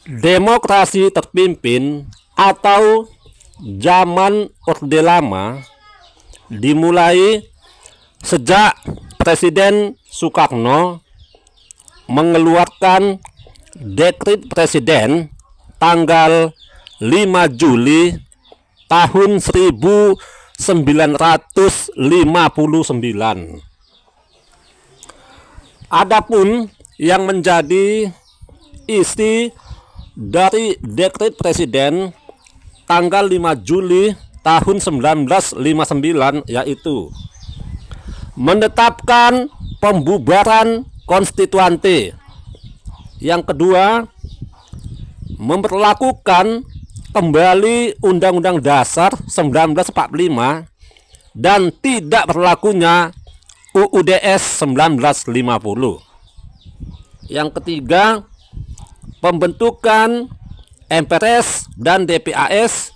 Demokrasi terpimpin atau zaman Orde Lama dimulai sejak Presiden Soekarno mengeluarkan dekret presiden tanggal 5 Juli tahun 1959. Adapun yang menjadi isi dari dekret presiden tanggal 5 Juli tahun 1959 yaitu menetapkan pembubaran konstituante. Yang kedua, memperlakukan kembali Undang-Undang Dasar 1945 dan tidak berlakunya UUDS 1950. Yang ketiga, pembentukan MPRS dan DPAS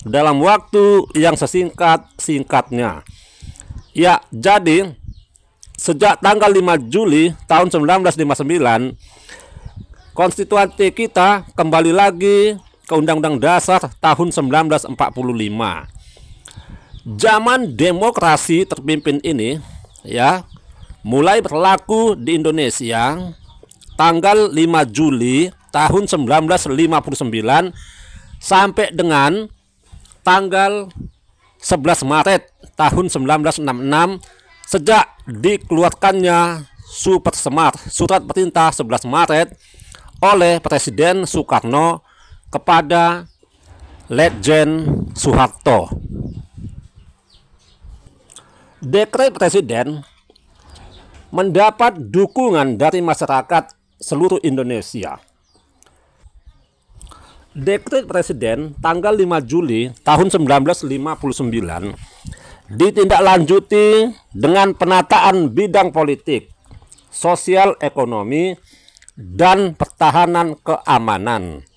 dalam waktu yang sesingkat-singkatnya. Ya, jadi sejak tanggal 5 Juli tahun 1959 konstituante kita kembali lagi ke Undang-Undang Dasar tahun 1945. Zaman demokrasi terpimpin ini ya mulai berlaku di Indonesia tanggal 5 Juli tahun 1959 sampai dengan tanggal 11 Maret tahun 1966 sejak dikeluarkannya Super Semar, Surat Perintah 11 Maret oleh Presiden Soekarno kepada Letjen Soeharto. Dekret presiden mendapat dukungan dari masyarakat seluruh Indonesia. Dekret presiden tanggal 5 Juli tahun 1959 ditindaklanjuti dengan penataan bidang politik, sosial ekonomi, dan pertahanan keamanan.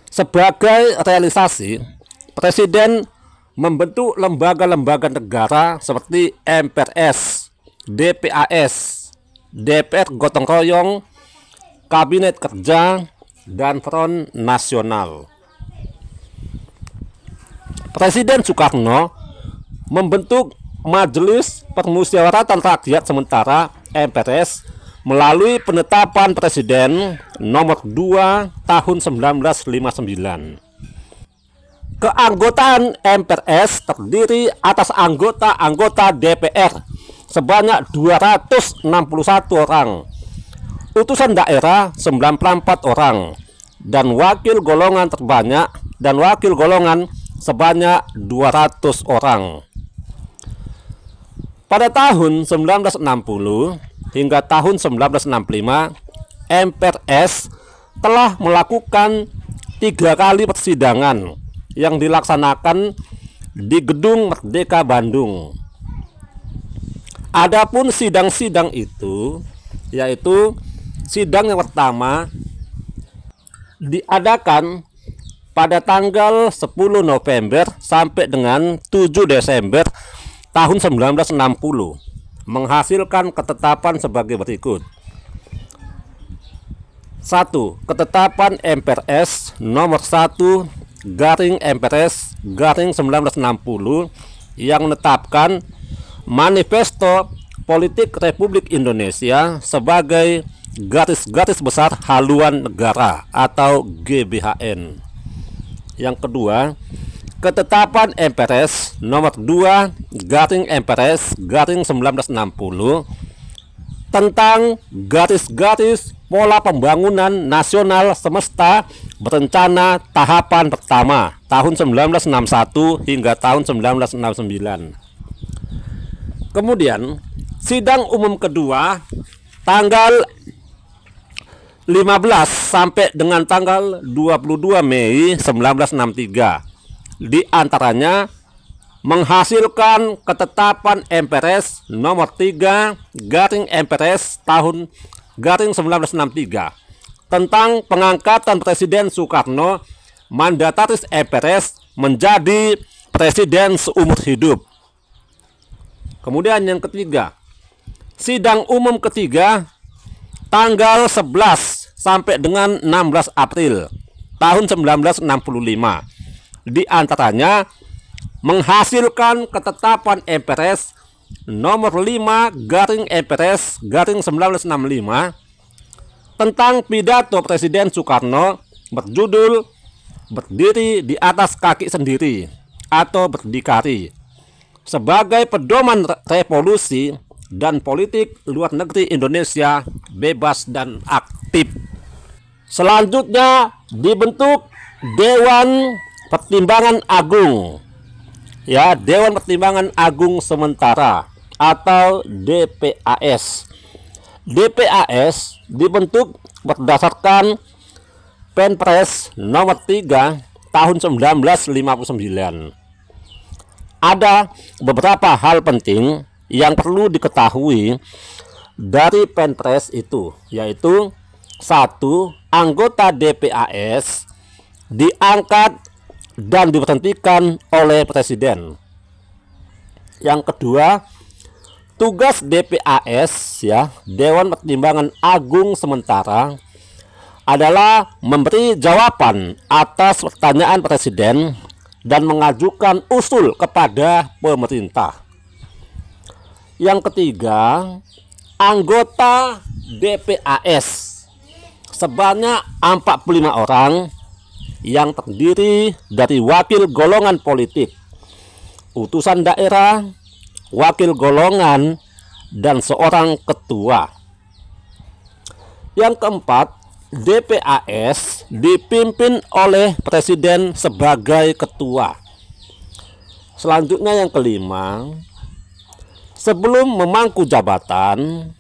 Sebagai realisasi, Presiden membentuk lembaga-lembaga negara seperti MPRS, DPAS, DPR gotong royong, Kabinet Kerja, dan Front Nasional. Presiden Soekarno membentuk Majelis Permusyawaratan Rakyat Sementara MPRS melalui penetapan Presiden nomor 2 tahun 1959. Keanggotaan MPRS terdiri atas anggota-anggota DPR sebanyak 261 orang, utusan daerah 94 orang, dan wakil golongan terbanyak dan wakil golongan sebanyak 200 orang. Pada tahun 1960 hingga tahun 1965, MPRS telah melakukan 3 kali persidangan yang dilaksanakan di Gedung Merdeka Bandung. Adapun sidang-sidang itu yaitu sidang yang pertama diadakan pada tanggal 10 November sampai dengan 7 Desember tahun 1960, menghasilkan ketetapan sebagai berikut. 1. Ketetapan MPRS nomor 1/MPRS/1960 yang menetapkan Manifesto Politik Republik Indonesia sebagai garis-garis besar haluan negara atau GBHN. Yang kedua, ketetapan MPRS nomor 2/MPRS/1960 tentang garis-garis pola pembangunan nasional semesta berencana tahapan pertama tahun 1961 hingga tahun 1969. Kemudian sidang umum kedua tanggal 15 sampai dengan tanggal 22 Mei 1963. Di antaranya menghasilkan ketetapan MPRS nomor 3/MPRS tahun 1963 tentang pengangkatan Presiden Soekarno mandataris MPRS menjadi presiden seumur hidup. Kemudian yang ketiga, sidang umum ketiga tanggal 11 sampai dengan 16 April tahun 1965. Di antaranya menghasilkan ketetapan MPRS nomor 5/MPRS/1965 tentang pidato Presiden Soekarno berjudul "Berdiri di atas kaki sendiri" atau berdikari sebagai pedoman revolusi dan politik luar negeri Indonesia bebas dan aktif. Selanjutnya dibentuk Dewan Pertimbangan Agung, ya, Dewan Pertimbangan Agung Sementara atau DPAS. DPAS dibentuk berdasarkan Perpres nomor 3 tahun 1959. Ada beberapa hal penting yang perlu diketahui dari Perpres itu, yaitu: 1. Anggota DPAS diangkat dan diberhentikan oleh Presiden. Yang kedua, tugas DPAS, ya, Dewan Pertimbangan Agung Sementara, adalah memberi jawaban atas pertanyaan Presiden dan mengajukan usul kepada pemerintah. Yang ketiga, anggota DPAS sebanyak 45 orang yang terdiri dari wakil golongan politik, utusan daerah, wakil golongan, dan seorang ketua. Yang keempat, DPAS dipimpin oleh Presiden sebagai ketua. Selanjutnya yang kelima, sebelum memangku jabatan,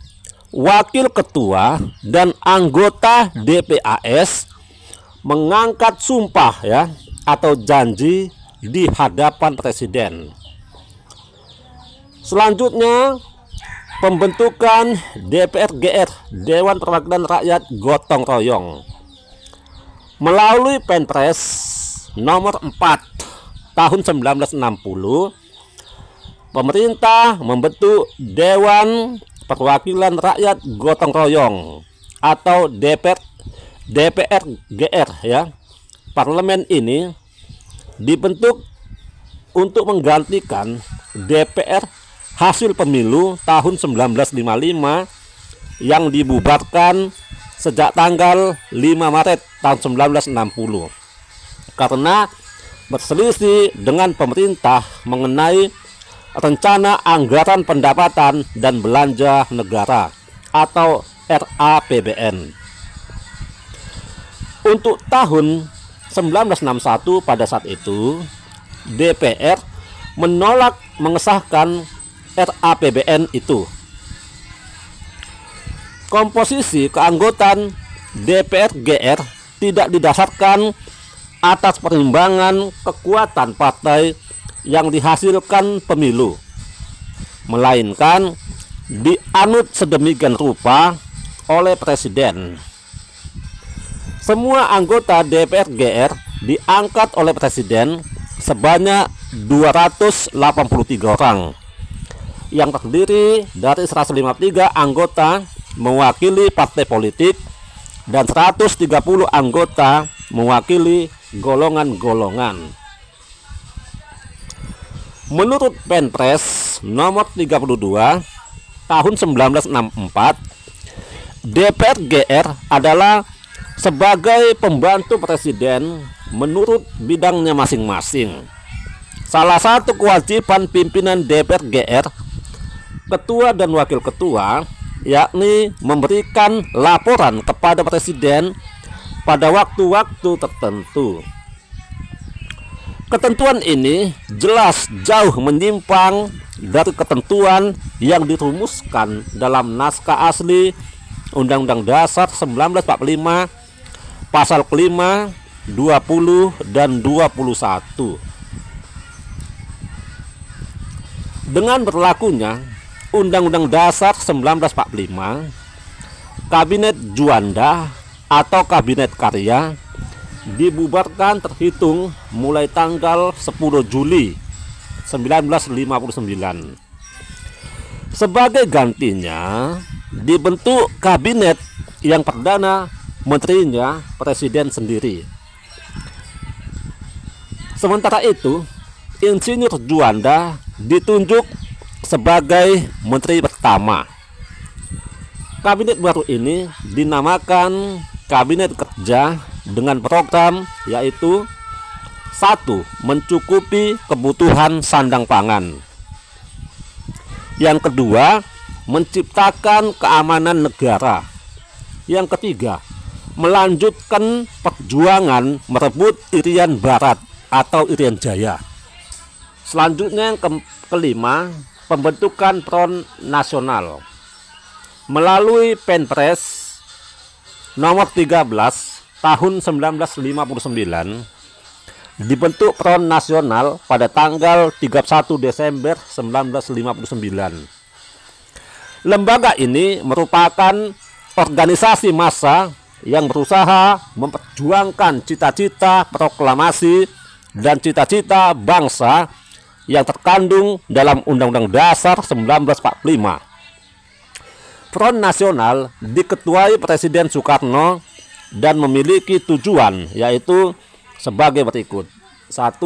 wakil ketua dan anggota DPAS mengangkat sumpah, ya, atau janji di hadapan Presiden. Selanjutnya, pembentukan DPR-GR, Dewan Perwakilan Rakyat Gotong Royong. Melalui Perpres nomor 4 tahun 1960, pemerintah membentuk Dewan Perwakilan Rakyat Gotong Royong atau DPR-GR, ya. Parlemen ini dibentuk untuk menggantikan DPR hasil pemilu tahun 1955 yang dibubarkan sejak tanggal 5 Maret tahun 1960 karena berselisih dengan pemerintah mengenai rencana anggaran pendapatan dan belanja negara atau RAPBN. Untuk tahun 1961 pada saat itu, DPR menolak mengesahkan RAPBN itu. Komposisi keanggotaan DPR-GR tidak didasarkan atas pertimbangan kekuatan partai yang dihasilkan pemilu, melainkan dianut sedemikian rupa oleh Presiden. Semua anggota DPR-GR diangkat oleh Presiden sebanyak 283 orang yang terdiri dari 153 anggota mewakili partai politik dan 130 anggota mewakili golongan-golongan. Menurut Perpres nomor 32 tahun 1964, DPR-GR adalah sebagai pembantu Presiden menurut bidangnya masing-masing. Salah satu kewajiban pimpinan DPR-GR, ketua dan wakil ketua, yakni memberikan laporan kepada Presiden pada waktu-waktu tertentu. Ketentuan ini jelas jauh menyimpang dari ketentuan yang dirumuskan dalam naskah asli Undang-Undang Dasar 1945 pasal kelima, 20 dan 21. Dengan berlakunya Undang-Undang Dasar 1945, Kabinet Juanda atau Kabinet Karya dibubarkan terhitung mulai tanggal 10 Juli 1959. Sebagai gantinya dibentuk kabinet yang perdana menterinya presiden sendiri. Sementara itu, Insinyur Juanda ditunjuk sebagai menteri pertama. Kabinet baru ini dinamakan Kabinet Kerja dengan program yaitu: 1. Mencukupi kebutuhan sandang pangan. Yang kedua, menciptakan keamanan negara. Yang ketiga, melanjutkan perjuangan merebut Irian Barat atau Irian Jaya. Selanjutnya yang kelima, pembentukan Front Nasional. Melalui Perpres nomor 13 tahun 1959 dibentuk Front Nasional pada tanggal 31 Desember 1959. Lembaga ini merupakan organisasi massa yang berusaha memperjuangkan cita-cita proklamasi dan cita-cita bangsa yang terkandung dalam Undang-Undang Dasar 1945. Front Nasional diketuai Presiden Soekarno dan memiliki tujuan yaitu sebagai berikut: 1.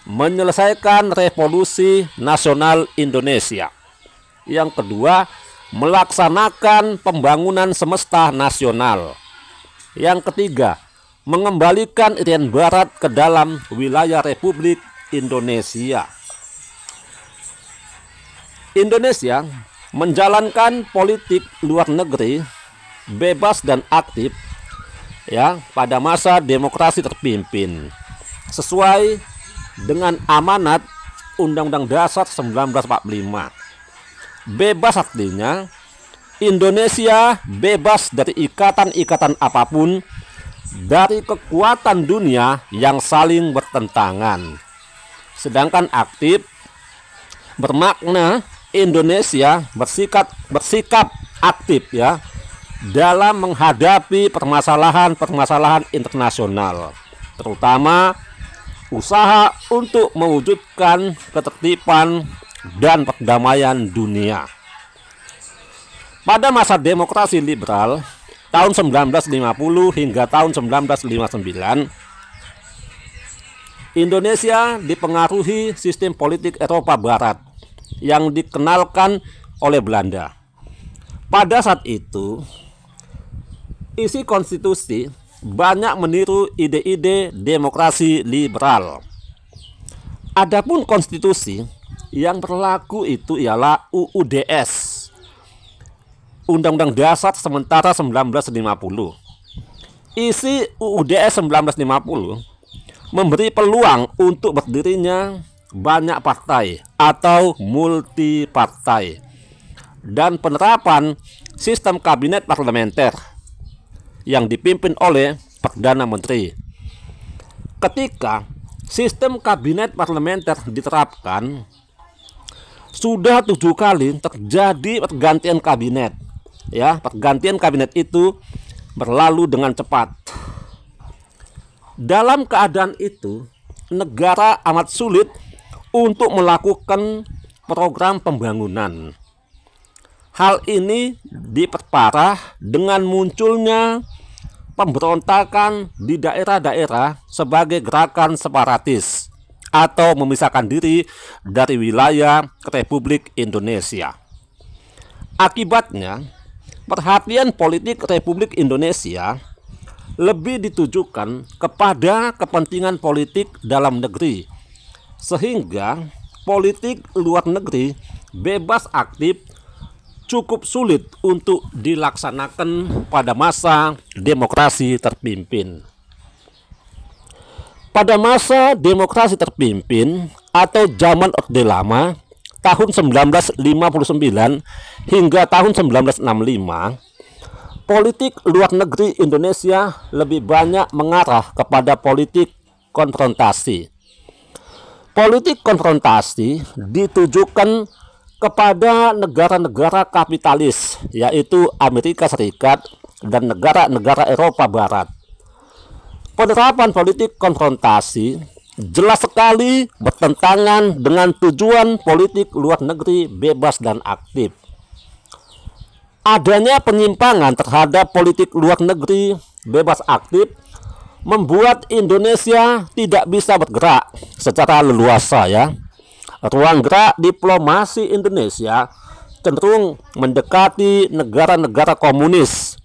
Menyelesaikan revolusi nasional Indonesia. Yang kedua, melaksanakan pembangunan semesta nasional. Yang ketiga, mengembalikan Irian Barat ke dalam wilayah Republik Indonesia. Indonesia menjalankan politik luar negeri bebas dan aktif pada masa demokrasi terpimpin sesuai dengan amanat Undang-Undang Dasar 1945. Bebas artinya Indonesia bebas dari ikatan-ikatan apapun dari kekuatan dunia yang saling bertentangan. Sedangkan aktif bermakna Indonesia bersikap aktif dalam menghadapi permasalahan internasional, terutama usaha untuk mewujudkan ketertiban dan perdamaian dunia. Pada masa demokrasi liberal tahun 1950 hingga tahun 1959, Indonesia dipengaruhi sistem politik Eropa Barat yang dikenalkan oleh Belanda. Pada saat itu, isi konstitusi banyak meniru ide-ide demokrasi liberal. Adapun konstitusi yang berlaku itu ialah UUDS, Undang-Undang Dasar Sementara 1950. Isi UUDS 1950 memberi peluang untuk berdirinya banyak partai atau multipartai dan penerapan sistem kabinet parlementer yang dipimpin oleh Perdana Menteri. Ketika sistem kabinet parlementer diterapkan, sudah 7 kali terjadi pergantian kabinet. Pergantian kabinet itu berlalu dengan cepat. Dalam keadaan itu, negara amat sulit untuk melakukan program pembangunan. Hal ini diperparah dengan munculnya pemberontakan di daerah-daerah sebagai gerakan separatis atau memisahkan diri dari wilayah Republik Indonesia. Akibatnya, perhatian politik Republik Indonesia lebih ditujukan kepada kepentingan politik dalam negeri, sehingga politik luar negeri bebas aktif cukup sulit untuk dilaksanakan pada masa demokrasi terpimpin. Pada masa demokrasi terpimpin atau zaman Orde Lama tahun 1959 hingga tahun 1965, politik luar negeri Indonesia lebih banyak mengarah kepada politik konfrontasi. Politik konfrontasi ditujukan kepada negara-negara kapitalis, yaitu Amerika Serikat dan negara-negara Eropa Barat. Penerapan politik konfrontasi jelas sekali bertentangan dengan tujuan politik luar negeri bebas dan aktif. Adanya penyimpangan terhadap politik luar negeri bebas aktif membuat Indonesia tidak bisa bergerak secara leluasa ya. Ruang gerak diplomasi Indonesia cenderung mendekati negara-negara komunis.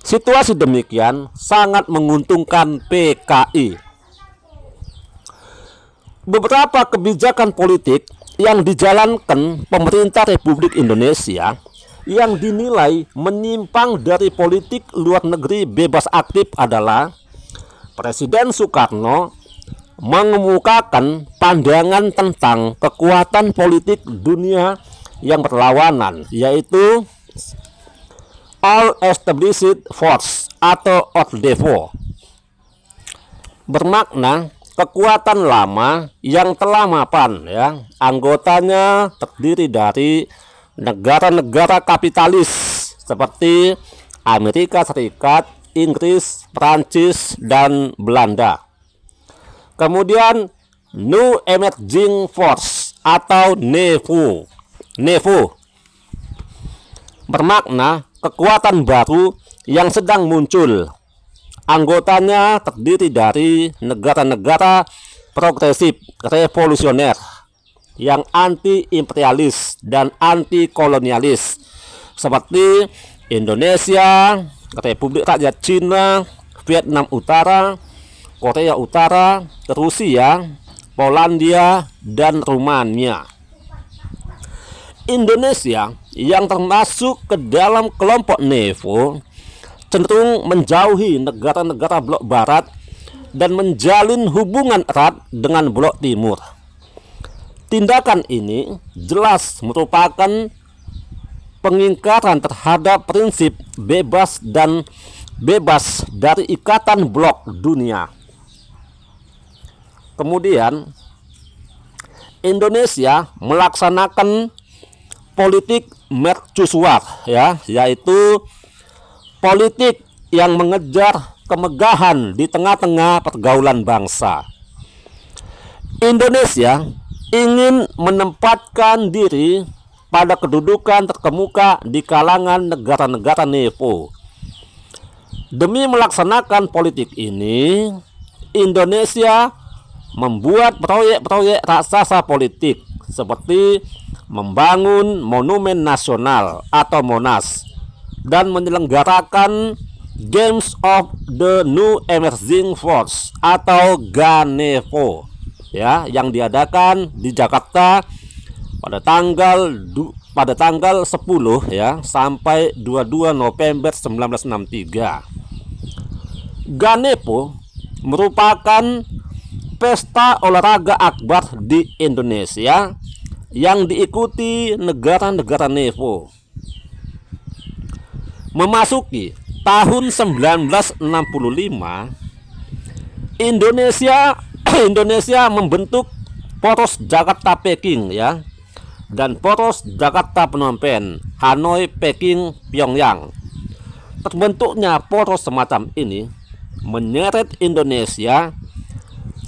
Situasi demikian sangat menguntungkan PKI. Beberapa kebijakan politik yang dijalankan pemerintah Republik Indonesia yang dinilai menyimpang dari politik luar negeri bebas aktif adalah Presiden Soekarno mengemukakan pandangan tentang kekuatan politik dunia yang berlawanan, yaitu All Established Force atau OESF, bermakna kekuatan lama yang telah mapan ya. Anggotanya terdiri dari negara-negara kapitalis seperti Amerika Serikat, Inggris, Prancis, dan Belanda. Kemudian New Emerging Force atau NEFO bermakna kekuatan baru yang sedang muncul. Anggotanya terdiri dari negara-negara progresif revolusioner yang anti-imperialis dan anti-kolonialis seperti Indonesia, Republik Rakyat Cina, Vietnam Utara, Korea Utara, Rusia, Polandia, dan Rumania. Indonesia yang termasuk ke dalam kelompok NEFO cenderung menjauhi negara-negara blok barat dan menjalin hubungan erat dengan blok timur. Tindakan ini jelas merupakan pengingkaran terhadap prinsip bebas dari ikatan blok dunia. Kemudian Indonesia melaksanakan politik mercusuar ya, yaitu politik yang mengejar kemegahan di tengah-tengah pergaulan bangsa. Indonesia ingin menempatkan diri pada kedudukan terkemuka di kalangan negara-negara NEFO. Demi melaksanakan politik ini, Indonesia membuat proyek-proyek raksasa politik seperti membangun Monumen Nasional atau Monas dan menyelenggarakan Games of the New Emerging Force atau GANEFO ya, yang diadakan di Jakarta pada tanggal 10 ya sampai 22 November 1963. GANEFO merupakan pesta olahraga akbar di Indonesia yang diikuti negara-negara NEFO. Memasuki tahun 1965, Indonesia membentuk poros Jakarta Peking ya, dan poros Jakarta Phnom Penh, Hanoi, Peking, Pyongyang. Terbentuknya poros semacam ini menyeret Indonesia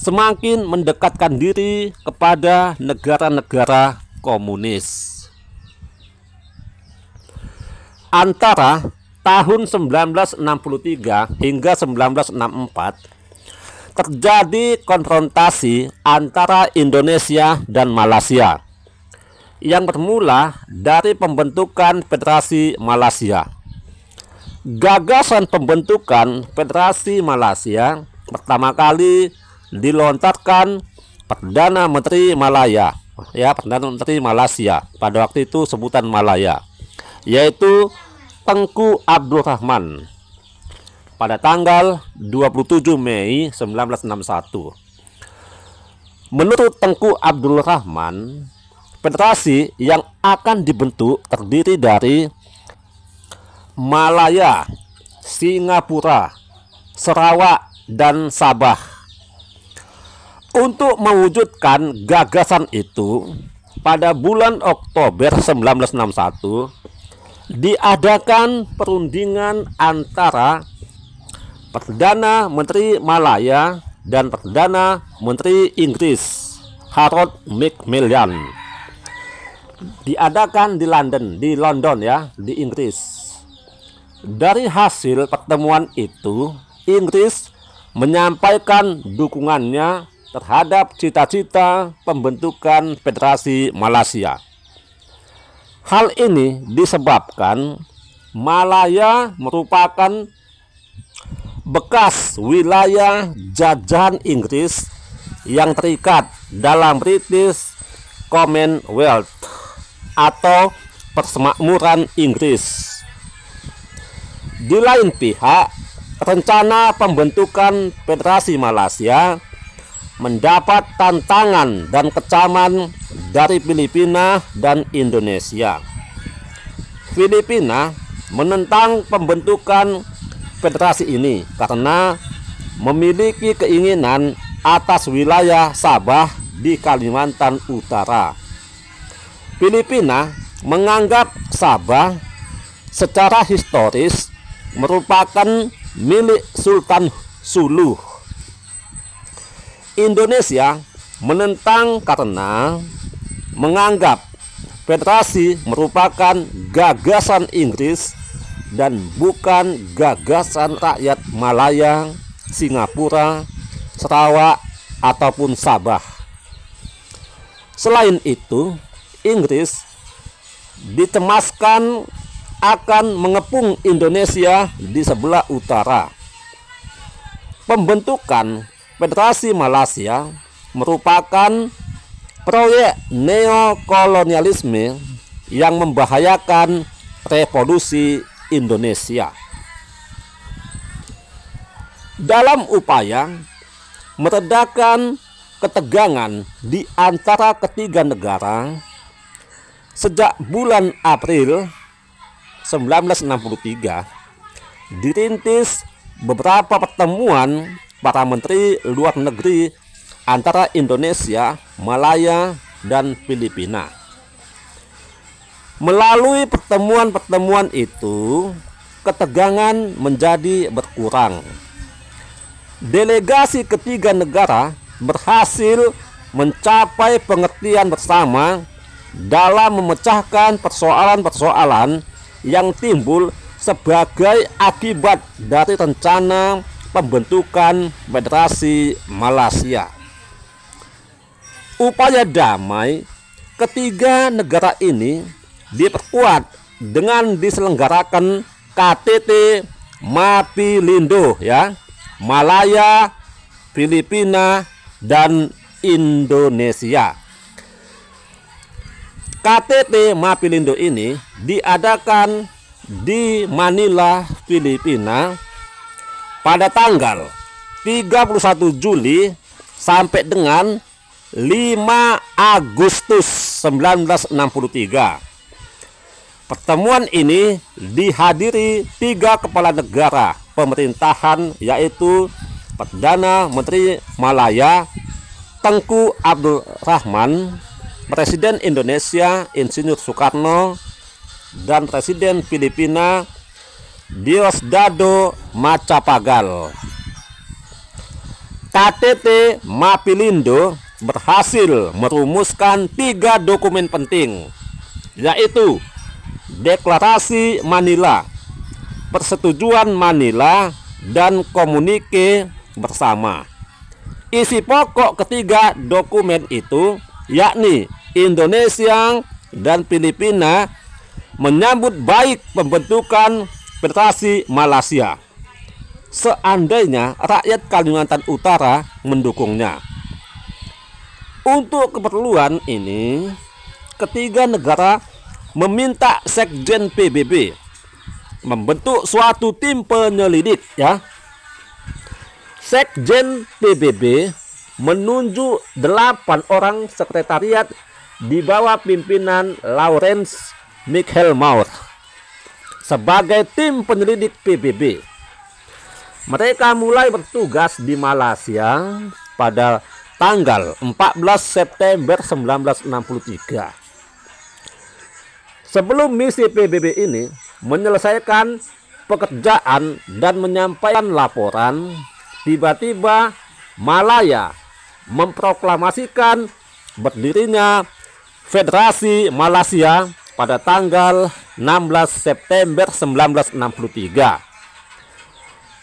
semakin mendekatkan diri kepada negara-negara komunis. Antara tahun 1963 hingga 1964 terjadi konfrontasi antara Indonesia dan Malaysia yang bermula dari pembentukan Federasi Malaysia. Gagasan pembentukan Federasi Malaysia pertama kali dilontarkan Perdana Menteri Malaya ya, Perdana Menteri Malaysia pada waktu itu sebutan Malaya, yaitu Tengku Abdul Rahman pada tanggal 27 Mei 1961. Menurut Tengku Abdul Rahman, federasi yang akan dibentuk terdiri dari Malaya, Singapura, Sarawak, dan Sabah. Untuk mewujudkan gagasan itu, pada bulan Oktober 1961 diadakan perundingan antara Perdana Menteri Malaya dan Perdana Menteri Inggris Harold Macmillan. Diadakan di London ya, di Inggris. Dari hasil pertemuan itu, Inggris menyampaikan dukungannya terhadap cita-cita pembentukan Federasi Malaysia. Hal ini disebabkan Malaya merupakan bekas wilayah jajahan Inggris yang terikat dalam British Commonwealth atau Persemakmuran Inggris. Di lain pihak, rencana pembentukan Federasi Malaysia mendapat tantangan dan kecaman dari Filipina dan Indonesia. Filipina menentang pembentukan federasi ini karena memiliki keinginan atas wilayah Sabah di Kalimantan Utara. Filipina menganggap Sabah secara historis merupakan milik Sultan Sulu. Indonesia menentang karena menganggap federasi merupakan gagasan Inggris dan bukan gagasan rakyat Malaya, Singapura, Sarawak, ataupun Sabah. Selain itu, Inggris dicemaskan akan mengepung Indonesia di sebelah utara. Pembentukan Federasi Malaysia merupakan proyek neokolonialisme yang membahayakan revolusi Indonesia. Dalam upaya meredakan ketegangan di antara ketiga negara, sejak bulan April 1963 dirintis beberapa pertemuan para menteri luar negeri antara Indonesia, Malaya, dan Filipina. Melalui pertemuan-pertemuan itu, ketegangan menjadi berkurang. Delegasi ketiga negara berhasil mencapai pengertian bersama dalam memecahkan persoalan-persoalan yang timbul sebagai akibat dari rencana pembentukan Federasi Malaysia. Upaya damai ketiga negara ini diperkuat dengan diselenggarakan KTT Mapilindu, ya, Malaya, Filipina, dan Indonesia. KTT Mapilindu ini diadakan di Manila, Filipina pada tanggal 31 Juli sampai dengan 5 Agustus 1963. Pertemuan ini dihadiri 3 kepala negara pemerintahan, yaitu Perdana Menteri Malaya Tengku Abdul Rahman, Presiden Indonesia Insinyur Soekarno, dan Presiden Filipina Diosdado Macapagal. KTT Mapilindu berhasil merumuskan 3 dokumen penting, yaitu Deklarasi Manila, Persetujuan Manila, dan Komunike Bersama. Isi pokok ketiga dokumen itu yakni Indonesia dan Filipina menyambut baik pembentukan Federasi Malaysia seandainya rakyat Kalimantan Utara mendukungnya. Untuk keperluan ini, ketiga negara meminta Sekjen PBB membentuk suatu tim penyelidik, ya. Sekjen PBB menunjuk 8 orang sekretariat di bawah pimpinan Lawrence Michael Maur sebagai tim penyelidik PBB. Mereka mulai bertugas di Malaysia pada tanggal 14 September 1963. Sebelum misi PBB ini menyelesaikan pekerjaan dan menyampaikan laporan, tiba-tiba Malaya memproklamasikan berdirinya Federasi Malaysia pada tanggal 16 September 1963.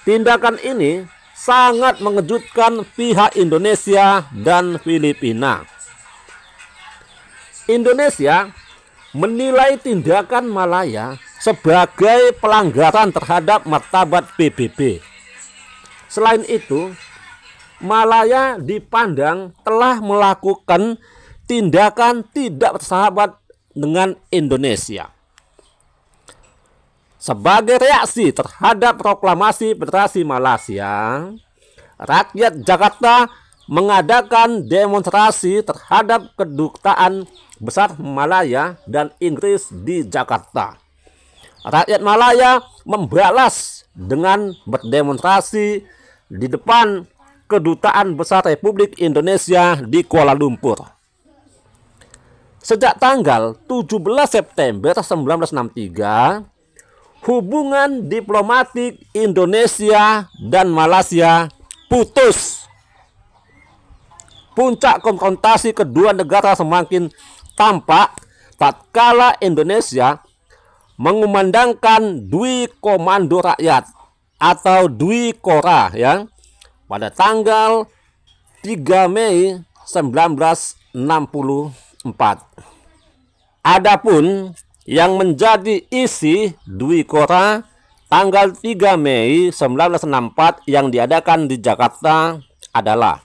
Tindakan ini sangat mengejutkan pihak Indonesia dan Filipina. Indonesia menilai tindakan Malaya sebagai pelanggaran terhadap martabat PBB. Selain itu, Malaya dipandang telah melakukan tindakan tidak bersahabat dengan Indonesia. Sebagai reaksi terhadap proklamasi Federasi Malaysia, rakyat Jakarta mengadakan demonstrasi terhadap kedutaan besar Malaya dan Inggris di Jakarta. Rakyat Malaya membalas dengan berdemonstrasi di depan kedutaan besar Republik Indonesia di Kuala Lumpur. Sejak tanggal 17 September 1963, hubungan diplomatik Indonesia dan Malaysia putus. Puncak konfrontasi kedua negara semakin tampak tatkala Indonesia mengumandangkan Dwi Komando Rakyat atau Dwi Kora ya pada tanggal 3 Mei 1964. Adapun yang menjadi isi Dwi Kora tanggal 3 Mei 1964 yang diadakan di Jakarta adalah: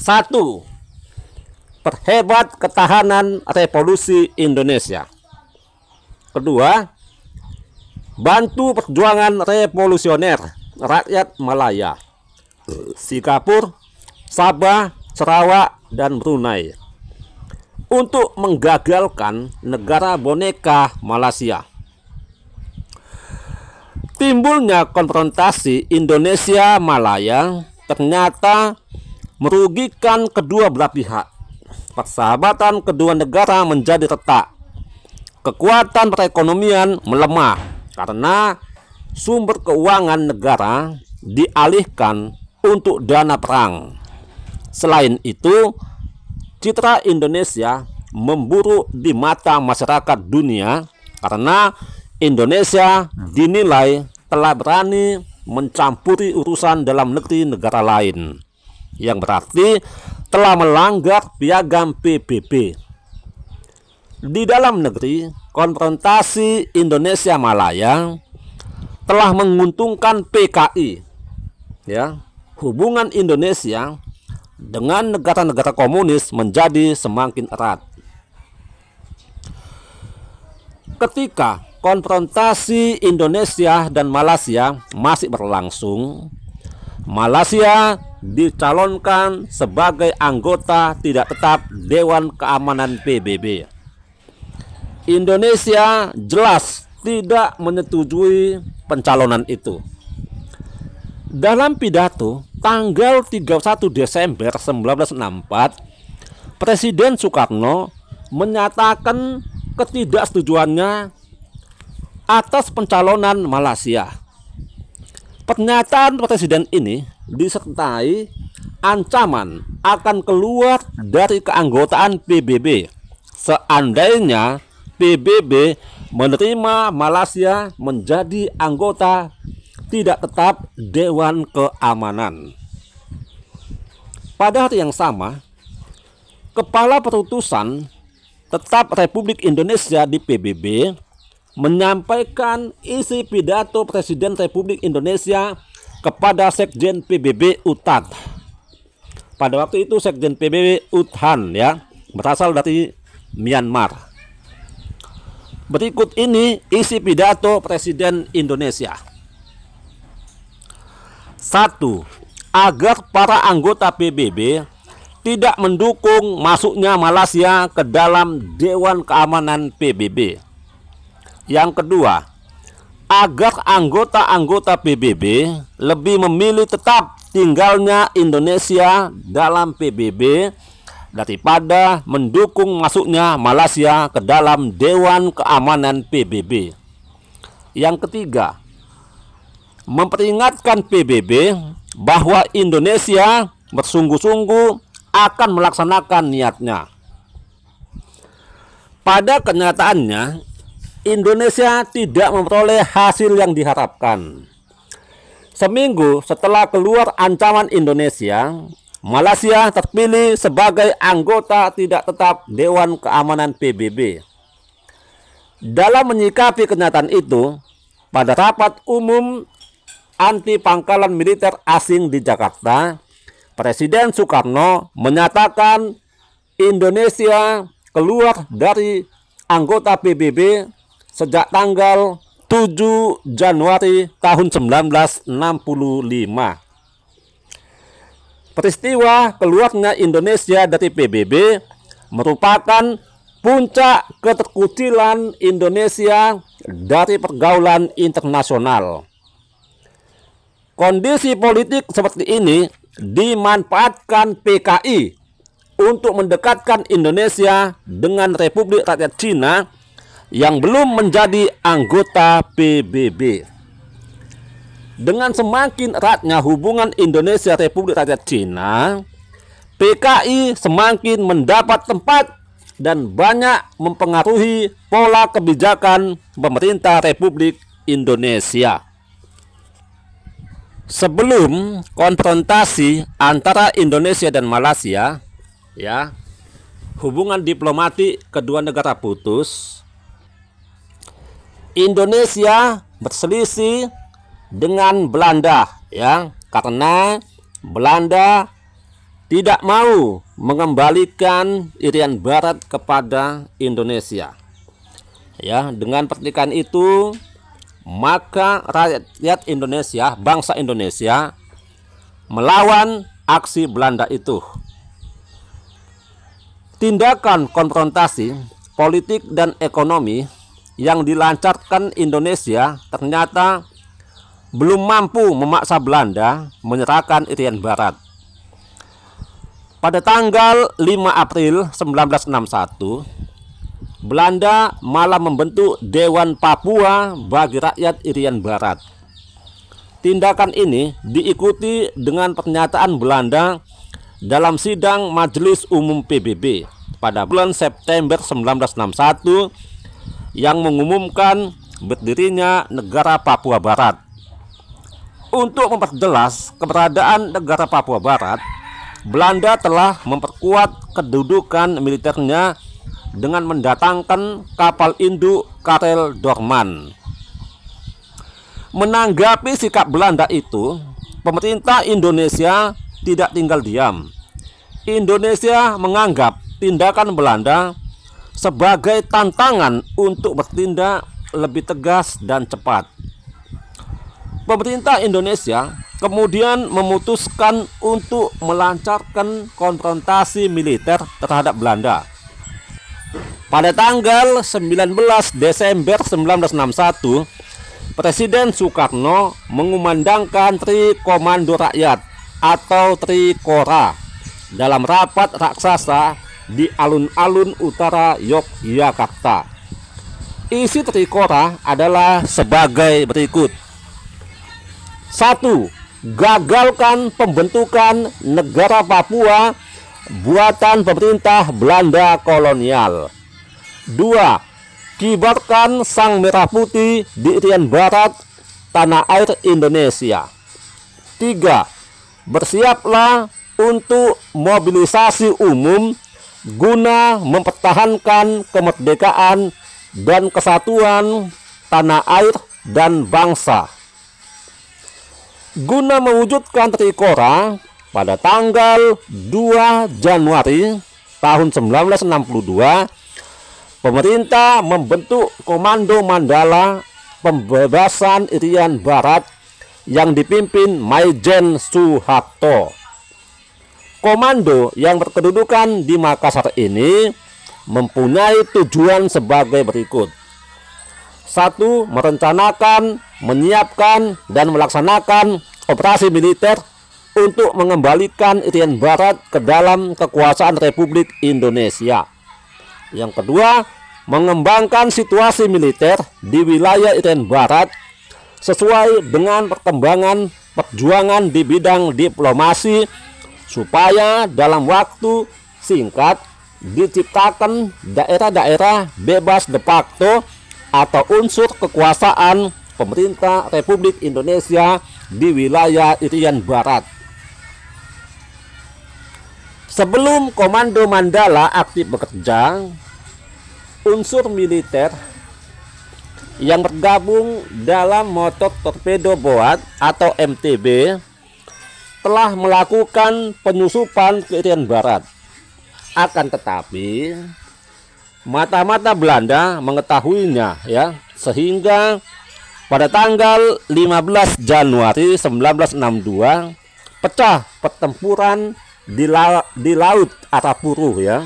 1. Perhebat ketahanan revolusi Indonesia. 2. Bantu perjuangan revolusioner rakyat Malaya, Singapura, Sabah, Sarawak, dan Brunei untuk menggagalkan negara boneka Malaysia. Timbulnya konfrontasi Indonesia-Malaya ternyata merugikan kedua belah pihak. Persahabatan kedua negara menjadi retak. Kekuatan perekonomian melemah karena sumber keuangan negara dialihkan untuk dana perang. Selain itu, citra Indonesia memburuk di mata masyarakat dunia karena Indonesia dinilai telah berani mencampuri urusan dalam negeri negara lain, yang berarti telah melanggar piagam PBB. Di dalam negeri, konfrontasi Indonesia-Malaya telah menguntungkan PKI. Ya, hubungan Indonesia dengan negara-negara komunis menjadi semakin erat. Ketika konfrontasi Indonesia dan Malaysia masih berlangsung, Malaysia dicalonkan sebagai anggota tidak tetap Dewan Keamanan PBB. Indonesia jelas tidak menyetujui pencalonan itu. Dalam pidato tanggal 31 Desember 1964, Presiden Soekarno menyatakan ketidaksetujuannya atas pencalonan Malaysia. Pernyataan Presiden ini disertai ancaman akan keluar dari keanggotaan PBB seandainya PBB menerima Malaysia menjadi anggota tidak tetap Dewan Keamanan. Pada hari yang sama, Kepala Perutusan Tetap Republik Indonesia di PBB menyampaikan isi pidato Presiden Republik Indonesia kepada Sekjen PBB UTAD. Pada waktu itu Sekjen PBB Uthan ya, berasal dari Myanmar. Berikut ini isi pidato Presiden Indonesia. 1. Agar para anggota PBB tidak mendukung masuknya Malaysia ke dalam Dewan Keamanan PBB. Yang kedua, agar anggota-anggota PBB lebih memilih tetap tinggalnya Indonesia dalam PBB daripada mendukung masuknya Malaysia ke dalam Dewan Keamanan PBB. Yang ketiga, memperingatkan PBB bahwa Indonesia bersungguh-sungguh akan melaksanakan niatnya. Pada kenyataannya, Indonesia tidak memperoleh hasil yang diharapkan. Seminggu setelah keluar ancaman Indonesia, Malaysia terpilih sebagai anggota tidak tetap Dewan Keamanan PBB. Dalam menyikapi kenyataan itu, pada rapat umum anti pangkalan militer asing di Jakarta, Presiden Soekarno menyatakan Indonesia keluar dari anggota PBB sejak tanggal 7 Januari tahun 1965. Peristiwa keluarnya Indonesia dari PBB merupakan puncak keterkucilan Indonesia dari pergaulan internasional. Kondisi politik seperti ini dimanfaatkan PKI untuk mendekatkan Indonesia dengan Republik Rakyat Cina yang belum menjadi anggota PBB. Dengan semakin eratnya hubungan Indonesia Republik Rakyat Cina, PKI semakin mendapat tempat dan banyak mempengaruhi pola kebijakan pemerintah Republik Indonesia. Sebelum konfrontasi antara Indonesia dan Malaysia, hubungan diplomatik kedua negara putus, Indonesia berselisih dengan Belanda, karena Belanda tidak mau mengembalikan Irian Barat kepada Indonesia. Dengan pertikaian itu, maka rakyat Indonesia, bangsa Indonesia melawan aksi Belanda itu. Tindakan konfrontasi politik dan ekonomi yang dilancarkan Indonesia ternyata belum mampu memaksa Belanda menyerahkan Irian Barat. Pada tanggal 5 April 1961, Belanda malah membentuk Dewan Papua bagi rakyat Irian Barat. Tindakan ini diikuti dengan pernyataan Belanda dalam sidang Majelis Umum PBB pada bulan September 1961 yang mengumumkan berdirinya negara Papua Barat. Untuk memperjelas keberadaan negara Papua Barat, Belanda telah memperkuat kedudukan militernya dengan mendatangkan kapal induk Karel Doorman. Menanggapi sikap Belanda itu, pemerintah Indonesia tidak tinggal diam. Indonesia menganggap tindakan Belanda sebagai tantangan untuk bertindak lebih tegas dan cepat. Pemerintah Indonesia kemudian memutuskan untuk melancarkan konfrontasi militer terhadap Belanda. Pada tanggal 19 Desember 1961, Presiden Soekarno mengumandangkan Tri Komando Rakyat atau Trikora dalam rapat raksasa di alun-alun utara Yogyakarta. Isi Trikora adalah sebagai berikut. 1. Gagalkan pembentukan negara Papua buatan pemerintah Belanda kolonial. 2. Kibarkan sang merah putih di Irian Barat, tanah air Indonesia. 3. Bersiaplah untuk mobilisasi umum guna mempertahankan kemerdekaan dan kesatuan tanah air dan bangsa. Guna mewujudkan Trikora, pada tanggal 2 Januari tahun 1962, pemerintah membentuk Komando Mandala Pembebasan Irian Barat yang dipimpin Maijen Soeharto. Komando yang berkedudukan di Makassar ini mempunyai tujuan sebagai berikut. 1. Merencanakan, menyiapkan, dan melaksanakan operasi militer untuk mengembalikan Irian Barat ke dalam kekuasaan Republik Indonesia. Yang kedua, mengembangkan situasi militer di wilayah Irian Barat sesuai dengan perkembangan perjuangan di bidang diplomasi supaya dalam waktu singkat diciptakan daerah-daerah bebas de facto atau unsur kekuasaan pemerintah Republik Indonesia di wilayah Irian Barat. Sebelum Komando Mandala aktif bekerja, unsur militer yang bergabung dalam Motor Torpedo Boat atau MTB telah melakukan penyusupan ke Irian Barat. Akan tetapi mata-mata Belanda mengetahuinya, ya, sehingga pada tanggal 15 Januari 1962 pecah pertempuran di Laut Arafuru, ya.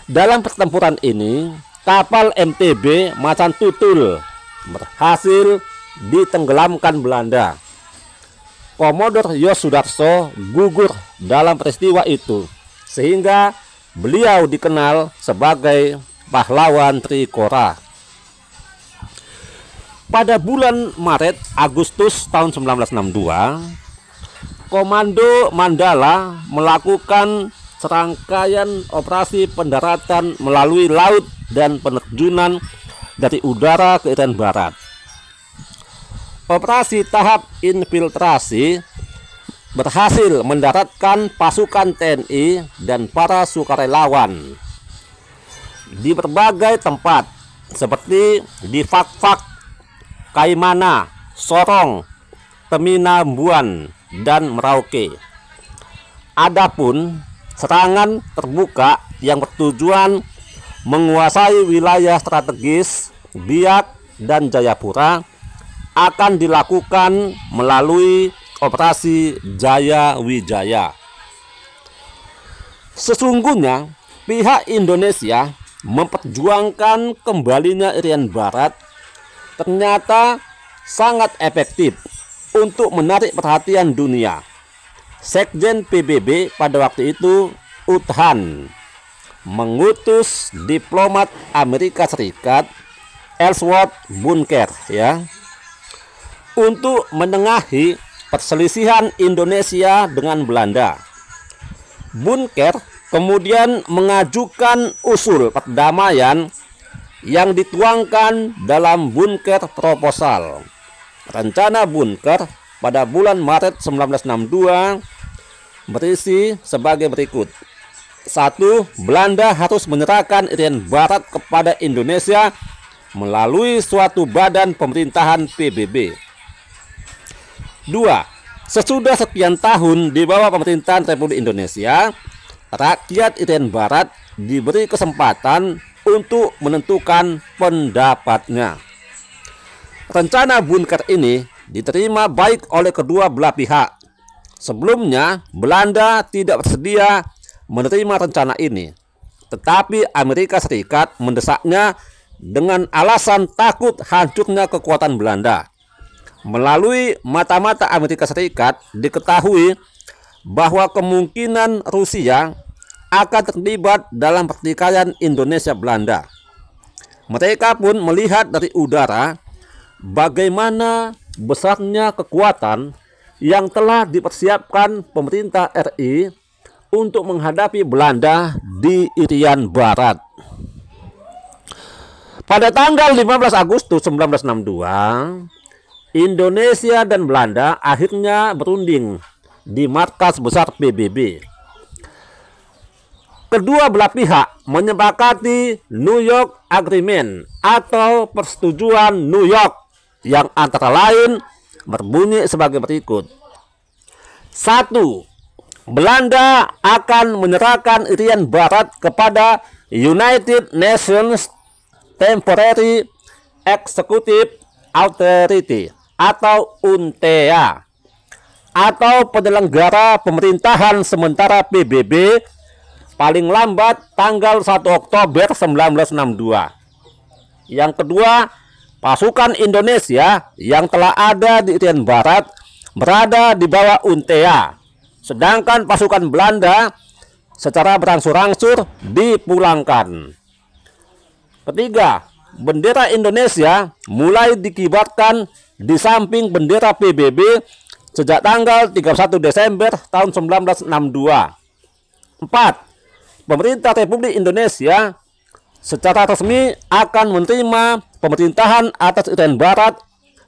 Dalam pertempuran ini kapal MTB Macan Tutul berhasil ditenggelamkan Belanda. Komodor Yos Sudarso gugur dalam peristiwa itu, sehingga beliau dikenal sebagai pahlawan Trikora. Pada bulan Maret Agustus tahun 1962, Komando Mandala melakukan serangkaian operasi pendaratan melalui laut dan penerjunan dari udara ke Irian Barat. Operasi tahap infiltrasi berhasil mendaratkan pasukan TNI dan para sukarelawan di berbagai tempat seperti di Fakfak, Kaimana, Sorong, Teminambuan, dan Merauke. Adapun serangan terbuka yang bertujuan menguasai wilayah strategis Biak dan Jayapura akan dilakukan melalui Operasi Jaya Wijaya. Sesungguhnya pihak Indonesia memperjuangkan kembalinya Irian Barat ternyata sangat efektif untuk menarik perhatian dunia. Sekjen PBB pada waktu itu, Uthan, mengutus diplomat Amerika Serikat Ellsworth Bunker, ya, untuk menengahi perselisihan Indonesia dengan Belanda. Bunker kemudian mengajukan usul perdamaian yang dituangkan dalam Bunker Proposal. Rencana Bunker pada bulan Maret 1962 berisi sebagai berikut. 1. Belanda harus menyerahkan Irian Barat kepada Indonesia melalui suatu badan pemerintahan PBB. 2. Sesudah sekian tahun di bawah pemerintahan Republik Indonesia, rakyat Irian Barat diberi kesempatan untuk menentukan pendapatnya. Rencana Bunker ini diterima baik oleh kedua belah pihak. Sebelumnya, Belanda tidak bersedia menerima rencana ini, tetapi Amerika Serikat mendesaknya dengan alasan takut hancurnya kekuatan Belanda. Melalui mata-mata Amerika Serikat diketahui bahwa kemungkinan Rusia akan terlibat dalam pertikaian Indonesia-Belanda. Mereka pun melihat dari udara bagaimana besarnya kekuatan yang telah dipersiapkan pemerintah RI untuk menghadapi Belanda di Irian Barat. Pada tanggal 15 Agustus 1962, Indonesia dan Belanda akhirnya berunding di markas besar PBB. Kedua belah pihak menyepakati New York Agreement atau persetujuan New York yang antara lain berbunyi sebagai berikut. 1. Belanda akan menyerahkan Irian Barat kepada United Nations Temporary Executive Authority atau UNTEA atau penyelenggara pemerintahan sementara PBB paling lambat tanggal 1 Oktober 1962. Yang kedua, pasukan Indonesia yang telah ada di Irian Barat berada di bawah UNTEA, sedangkan pasukan Belanda secara berangsur-angsur dipulangkan. Ketiga, bendera Indonesia mulai dikibarkan di samping bendera PBB sejak tanggal 31 Desember tahun 1962. 4. pemerintah Republik Indonesia secara resmi akan menerima pemerintahan atas Irian Barat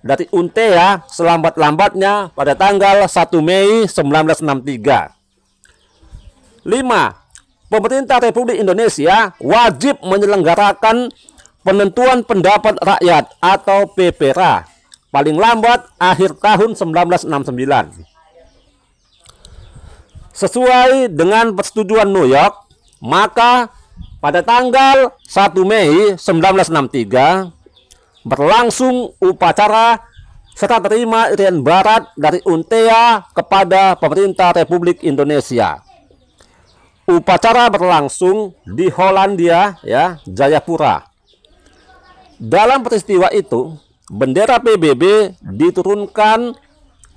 dari UNTEA selambat-lambatnya pada tanggal 1 Mei 1963. 5. Pemerintah Republik Indonesia wajib menyelenggarakan penentuan pendapat rakyat atau PPRA paling lambat akhir tahun 1969. Sesuai dengan persetujuan New York, maka pada tanggal 1 Mei 1963 berlangsung upacara serah terima Irian Barat dari UNTEA kepada pemerintah Republik Indonesia. Upacara berlangsung di Hollandia, Jayapura. Dalam peristiwa itu, bendera PBB diturunkan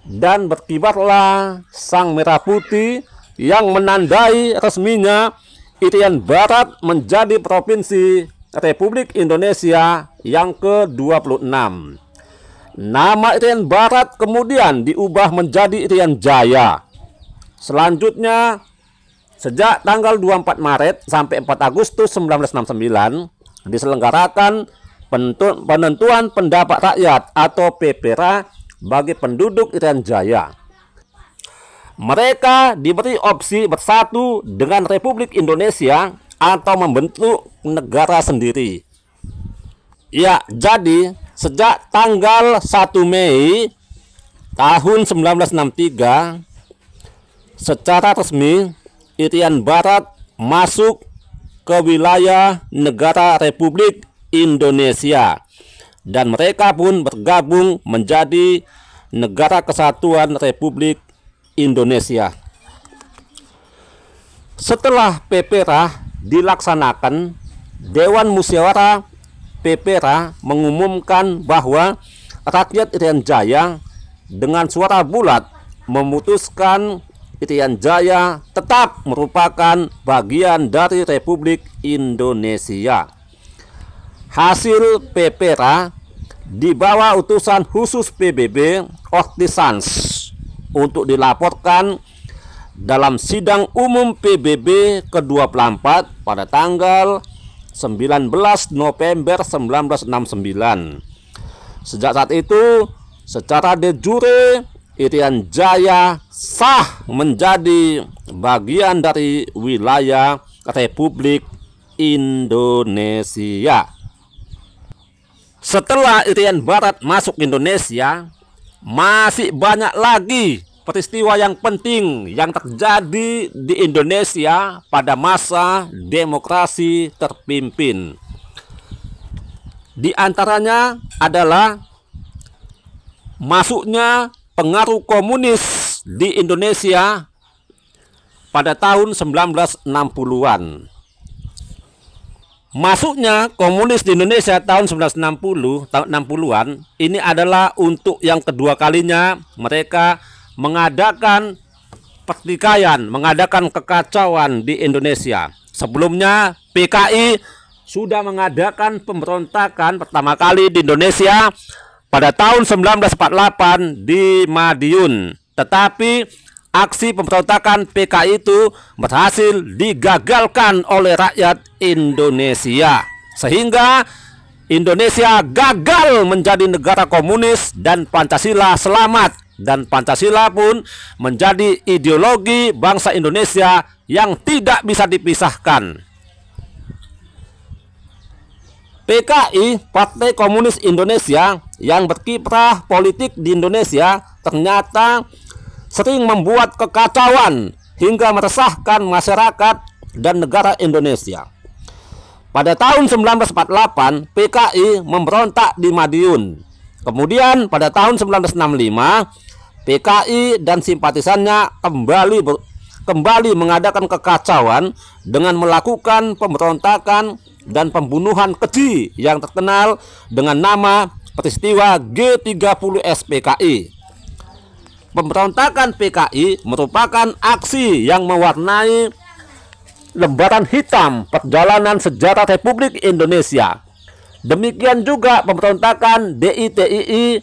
dan berkibarlah sang merah putih yang menandai resminya Irian Barat menjadi provinsi Republik Indonesia yang ke-26. Nama Irian Barat kemudian diubah menjadi Irian Jaya. Selanjutnya, sejak tanggal 24 Maret sampai 4 Agustus 1969 diselenggarakan penentuan pendapat rakyat atau PPRA bagi penduduk Irian Jaya. Mereka diberi opsi bersatu dengan Republik Indonesia atau membentuk negara sendiri. Ya, jadi sejak tanggal 1 Mei tahun 1963 secara resmi Irian Barat masuk ke wilayah negara Republik Indonesia dan mereka pun bergabung menjadi Negara Kesatuan Republik Indonesia. Setelah PPRA dilaksanakan, Dewan Musyawarah PPRA mengumumkan bahwa rakyat Irian Jaya dengan suara bulat memutuskan Irian Jaya tetap merupakan bagian dari Republik Indonesia. Hasil PPRA dibawa utusan khusus PBB Ortisans untuk dilaporkan dalam sidang umum PBB ke-24 pada tanggal 19 November 1969. Sejak saat itu, secara de jure Irian Jaya sah menjadi bagian dari wilayah Republik Indonesia. Setelah Irian Barat masuk Indonesia, masih banyak lagi peristiwa yang penting yang terjadi di Indonesia pada masa demokrasi terpimpin. Di antaranya adalah masuknya pengaruh komunis di Indonesia pada tahun 1960-an. Masuknya komunis di Indonesia tahun 1960-an ini adalah untuk yang kedua kalinya mereka mengadakan pertikaian, mengadakan kekacauan di Indonesia. Sebelumnya PKI sudah mengadakan pemberontakan pertama kali di Indonesia pada tahun 1948 di Madiun. Tetapi aksi pemberontakan PKI itu berhasil digagalkan oleh rakyat Indonesia, sehingga Indonesia gagal menjadi negara komunis dan Pancasila selamat, dan Pancasila pun menjadi ideologi bangsa Indonesia yang tidak bisa dipisahkan. PKI, Partai Komunis Indonesia, yang berkiprah politik di Indonesia ternyata sering membuat kekacauan hingga meresahkan masyarakat dan negara Indonesia. Pada tahun 1948, PKI memberontak di Madiun. Kemudian pada tahun 1965, PKI dan simpatisannya kembali mengadakan kekacauan dengan melakukan pemberontakan dan pembunuhan keji yang terkenal dengan nama peristiwa G30 SPKI. Pemberontakan PKI merupakan aksi yang mewarnai lembaran hitam perjalanan sejarah Republik Indonesia. Demikian juga pemberontakan DITII,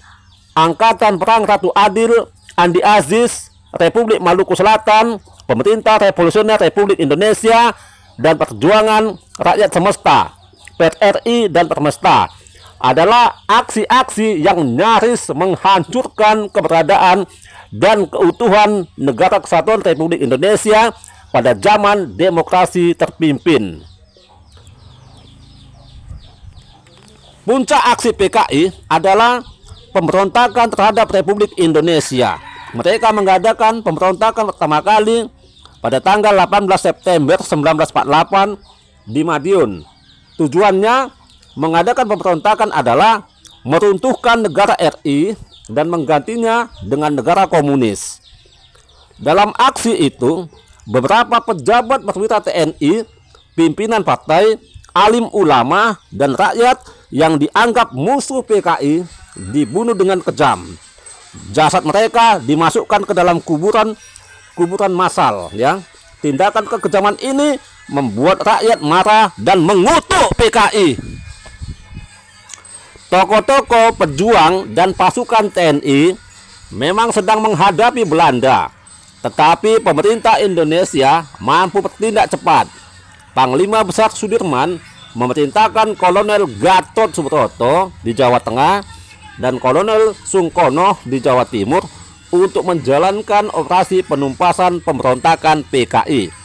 Angkatan Perang Ratu Adil, Andi Aziz, Republik Maluku Selatan, Pemerintah Revolusioner Republik Indonesia, dan Perjuangan Rakyat Semesta (PRRI) dan Permesta adalah aksi-aksi yang nyaris menghancurkan keberadaan dan keutuhan Negara Kesatuan Republik Indonesia pada zaman demokrasi terpimpin. Puncak aksi PKI adalah pemberontakan terhadap Republik Indonesia. Mereka mengadakan pemberontakan pertama kali pada tanggal 18 September 1948 di Madiun. Tujuannya mengadakan pemberontakan adalah meruntuhkan negara RI dan menggantinya dengan negara komunis. Dalam aksi itu, beberapa pejabat perwira TNI, pimpinan partai, alim ulama, dan rakyat yang dianggap musuh PKI dibunuh dengan kejam. Jasad mereka dimasukkan ke dalam kuburan massal, ya. Tindakan kekejaman ini membuat rakyat marah dan mengutuk PKI. Tokoh-tokoh pejuang dan pasukan TNI memang sedang menghadapi Belanda, tetapi pemerintah Indonesia mampu bertindak cepat. Panglima Besar Sudirman memerintahkan Kolonel Gatot Subroto di Jawa Tengah dan Kolonel Sungkono di Jawa Timur untuk menjalankan operasi penumpasan pemberontakan PKI.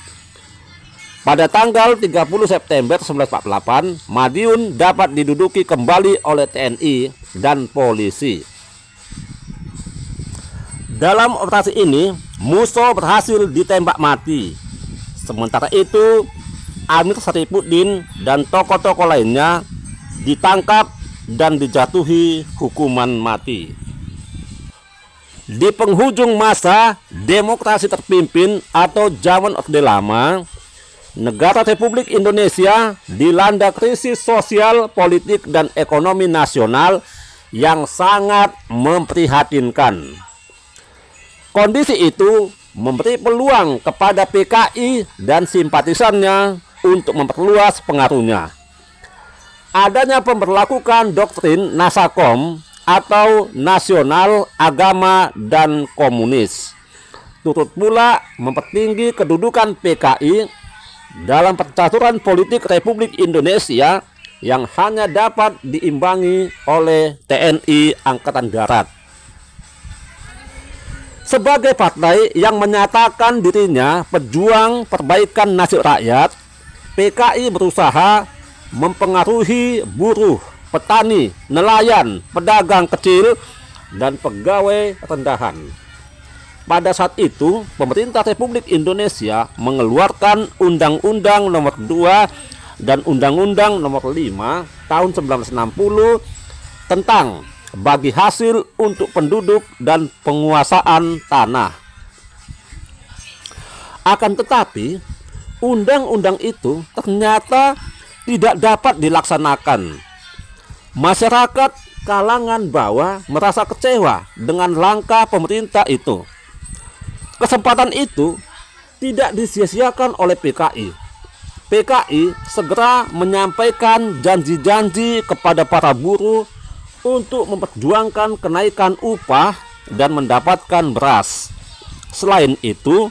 Pada tanggal 30 September 1948, Madiun dapat diduduki kembali oleh TNI dan polisi. Dalam operasi ini, musuh berhasil ditembak mati. Sementara itu, Amir Syarifuddin dan tokoh-tokoh lainnya ditangkap dan dijatuhi hukuman mati. Di penghujung masa demokrasi terpimpin atau zaman Orde Lama, negara Republik Indonesia dilanda krisis sosial, politik, dan ekonomi nasional yang sangat memprihatinkan. Kondisi itu memberi peluang kepada PKI dan simpatisannya untuk memperluas pengaruhnya. Adanya pemberlakuan doktrin Nasakom atau nasional, agama, dan komunis turut pula mempertinggi kedudukan PKI dalam percaturan politik Republik Indonesia yang hanya dapat diimbangi oleh TNI Angkatan Darat. Sebagai partai yang menyatakan dirinya pejuang perbaikan nasib rakyat, PKI berusaha mempengaruhi buruh, petani, nelayan, pedagang kecil, dan pegawai rendahan. Pada saat itu, pemerintah Republik Indonesia mengeluarkan Undang-Undang Nomor 2 dan Undang-Undang Nomor 5 tahun 1960 tentang bagi hasil untuk penduduk dan penguasaan tanah. Akan tetapi, undang-undang itu ternyata tidak dapat dilaksanakan. Masyarakat kalangan bawah merasa kecewa dengan langkah pemerintah itu. Kesempatan itu tidak disia-siakan oleh PKI. PKI segera menyampaikan janji-janji kepada para buruh untuk memperjuangkan kenaikan upah dan mendapatkan beras. Selain itu,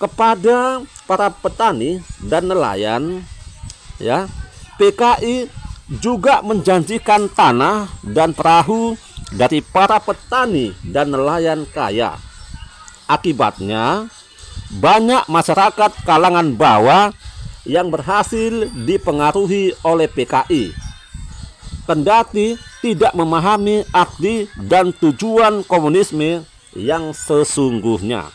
kepada para petani dan nelayan, ya, PKI juga menjanjikan tanah dan perahu dari para petani dan nelayan kaya. Akibatnya, banyak masyarakat kalangan bawah yang berhasil dipengaruhi oleh PKI, kendati tidak memahami arti dan tujuan komunisme yang sesungguhnya.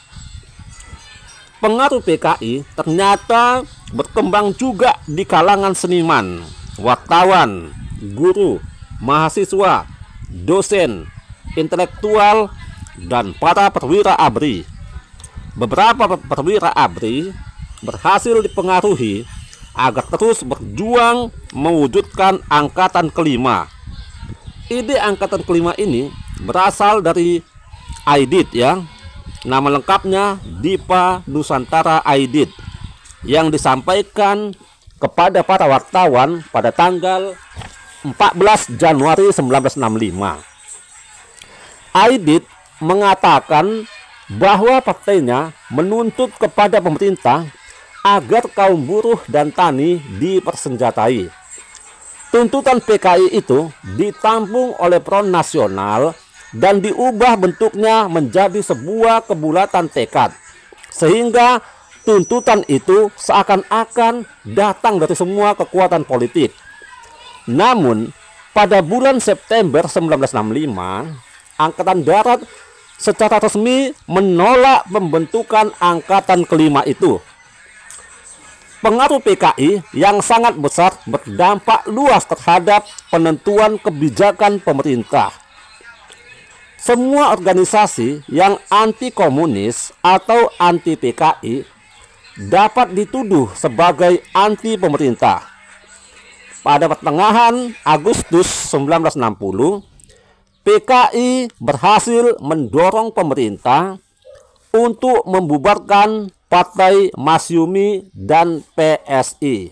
Pengaruh PKI ternyata berkembang juga di kalangan seniman, wartawan, guru, mahasiswa, dosen, intelektual, dan para perwira ABRI. Beberapa perwira ABRI berhasil dipengaruhi agar terus berjuang mewujudkan angkatan kelima. Ide angkatan kelima ini berasal dari Aidit, ya. Nama lengkapnya Dipa Nusantara Aidit, yang disampaikan kepada para wartawan pada tanggal 14 Januari 1965. Aidit mengatakan bahwa partainya menuntut kepada pemerintah agar kaum buruh dan tani dipersenjatai. Tuntutan PKI itu ditampung oleh Front Nasional dan diubah bentuknya menjadi sebuah kebulatan tekad, sehingga tuntutan itu seakan-akan datang dari semua kekuatan politik. Namun, pada bulan September 1965, Angkatan Darat secara resmi menolak pembentukan Angkatan Kelima itu. Pengaruh PKI yang sangat besar berdampak luas terhadap penentuan kebijakan pemerintah. Semua organisasi yang anti komunis atau anti PKI dapat dituduh sebagai anti pemerintah. Pada pertengahan Agustus 1960, PKI berhasil mendorong pemerintah untuk membubarkan Partai Masyumi dan PSI.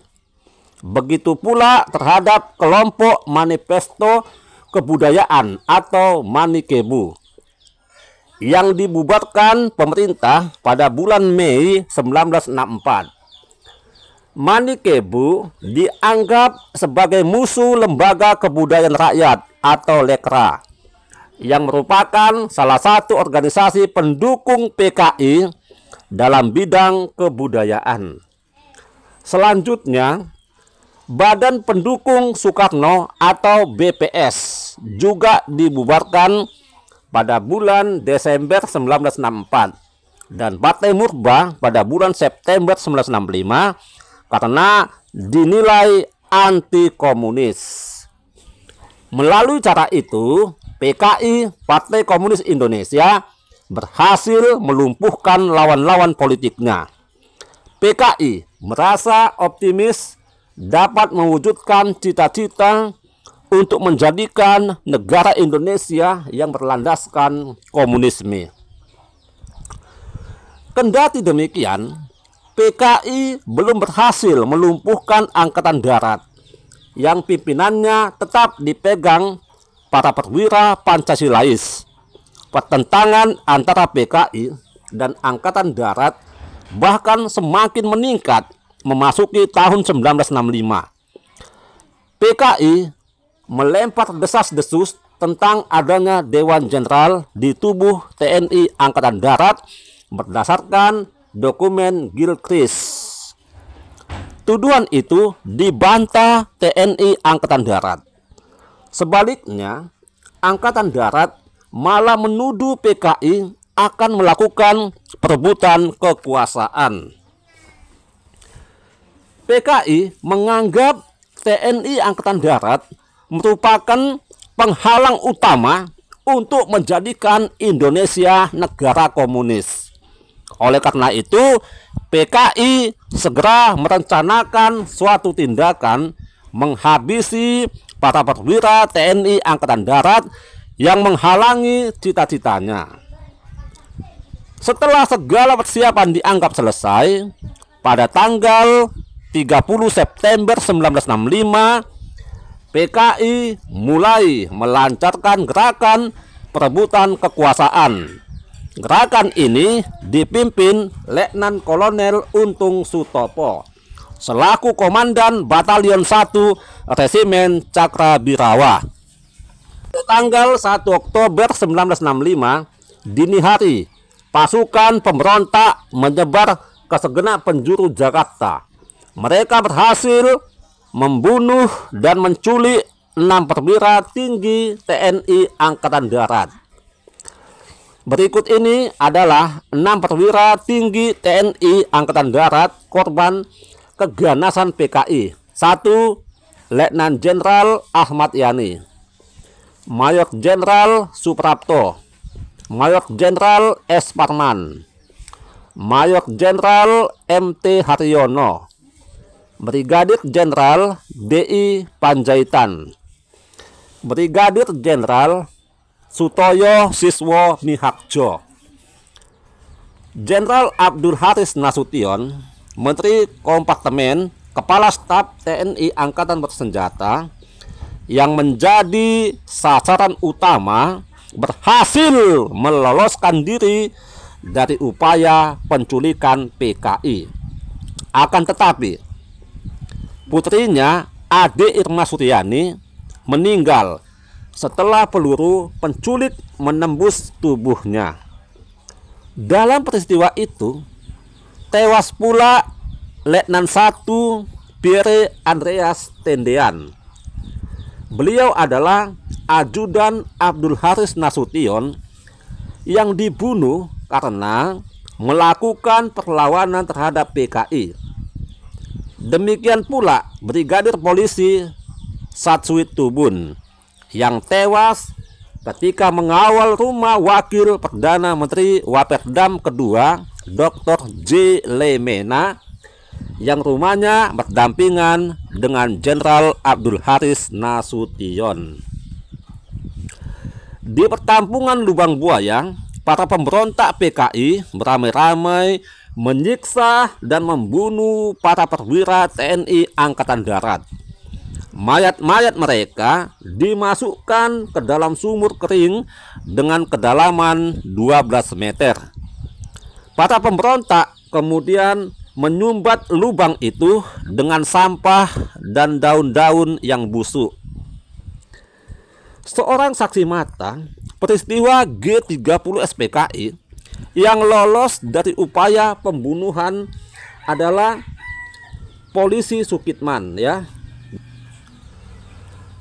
Begitu pula terhadap kelompok Manifesto Kebudayaan atau Manikebu yang dibubarkan pemerintah pada bulan Mei 1964. Manikebu dianggap sebagai musuh Lembaga Kebudayaan Rakyat atau Lekra, yang merupakan salah satu organisasi pendukung PKI dalam bidang kebudayaan. Selanjutnya, Badan Pendukung Soekarno atau BPS juga dibubarkan pada bulan Desember 1964 dan Partai Murba pada bulan September 1965 karena dinilai anti komunis. Melalui cara itu, PKI, Partai Komunis Indonesia, berhasil melumpuhkan lawan-lawan politiknya. PKI merasa optimis dapat mewujudkan cita-cita untuk menjadikan negara Indonesia yang berlandaskan komunisme. Kendati demikian, PKI belum berhasil melumpuhkan Angkatan Darat yang pimpinannya tetap dipegang para perwira Pancasilais. Pertentangan antara PKI dan Angkatan Darat bahkan semakin meningkat memasuki tahun 1965. PKI melempar desas-desus tentang adanya Dewan Jenderal di tubuh TNI Angkatan Darat berdasarkan dokumen Gilchrist. Tuduhan itu dibantah TNI Angkatan Darat. Sebaliknya, Angkatan Darat malah menuduh PKI akan melakukan perebutan kekuasaan. PKI menganggap TNI Angkatan Darat merupakan penghalang utama untuk menjadikan Indonesia negara komunis. Oleh karena itu, PKI segera merencanakan suatu tindakan menghabisi para perwira TNI Angkatan Darat yang menghalangi cita-citanya. Setelah segala persiapan dianggap selesai, pada tanggal 30 September 1965, PKI mulai melancarkan gerakan perebutan kekuasaan. Gerakan ini dipimpin Letnan Kolonel Untung Sutopo selaku Komandan Batalion 1 Resimen Cakrabirawa. Tanggal 1 Oktober 1965 dini hari, pasukan pemberontak menyebar ke segenap penjuru Jakarta. Mereka berhasil membunuh dan menculik 6 perwira tinggi TNI Angkatan Darat. Berikut ini adalah 6 perwira tinggi TNI Angkatan Darat korban keganasan PKI. 1. Letnan Jenderal Ahmad Yani, Mayor Jenderal Suprapto, Mayor Jenderal S. Parman, Mayor Jenderal MT Haryono, Brigadir Jenderal DI Panjaitan, Brigadir Jenderal Sutoyo Siswo Mihakjo, Jenderal Abdul Haris Nasution, Menteri Kompartemen Kepala Staf TNI Angkatan Bersenjata, yang menjadi sasaran utama, berhasil meloloskan diri dari upaya penculikan PKI. Akan tetapi putrinya Ade Irma Suryani meninggal setelah peluru penculik menembus tubuhnya. Dalam peristiwa itu tewas pula Letnan 1 Pierre Andreas Tendean. Beliau adalah ajudan Abdul Haris Nasution yang dibunuh karena melakukan perlawanan terhadap PKI. Demikian pula Brigadir Polisi Satsuit Tubun yang tewas ketika mengawal rumah Wakil Perdana Menteri Waperdam kedua Dr. J. Lemena yang rumahnya berdampingan dengan Jenderal Abdul Haris Nasution. Di perkampungan Lubang Buaya, para pemberontak PKI beramai-ramai menyiksa dan membunuh para perwira TNI Angkatan Darat. Mayat-mayat mereka dimasukkan ke dalam sumur kering dengan kedalaman 12 meter. Para pemberontak kemudian menyumbat lubang itu dengan sampah dan daun-daun yang busuk. Seorang saksi mata peristiwa G30 SPKI yang lolos dari upaya pembunuhan adalah polisi Sukitman, ya.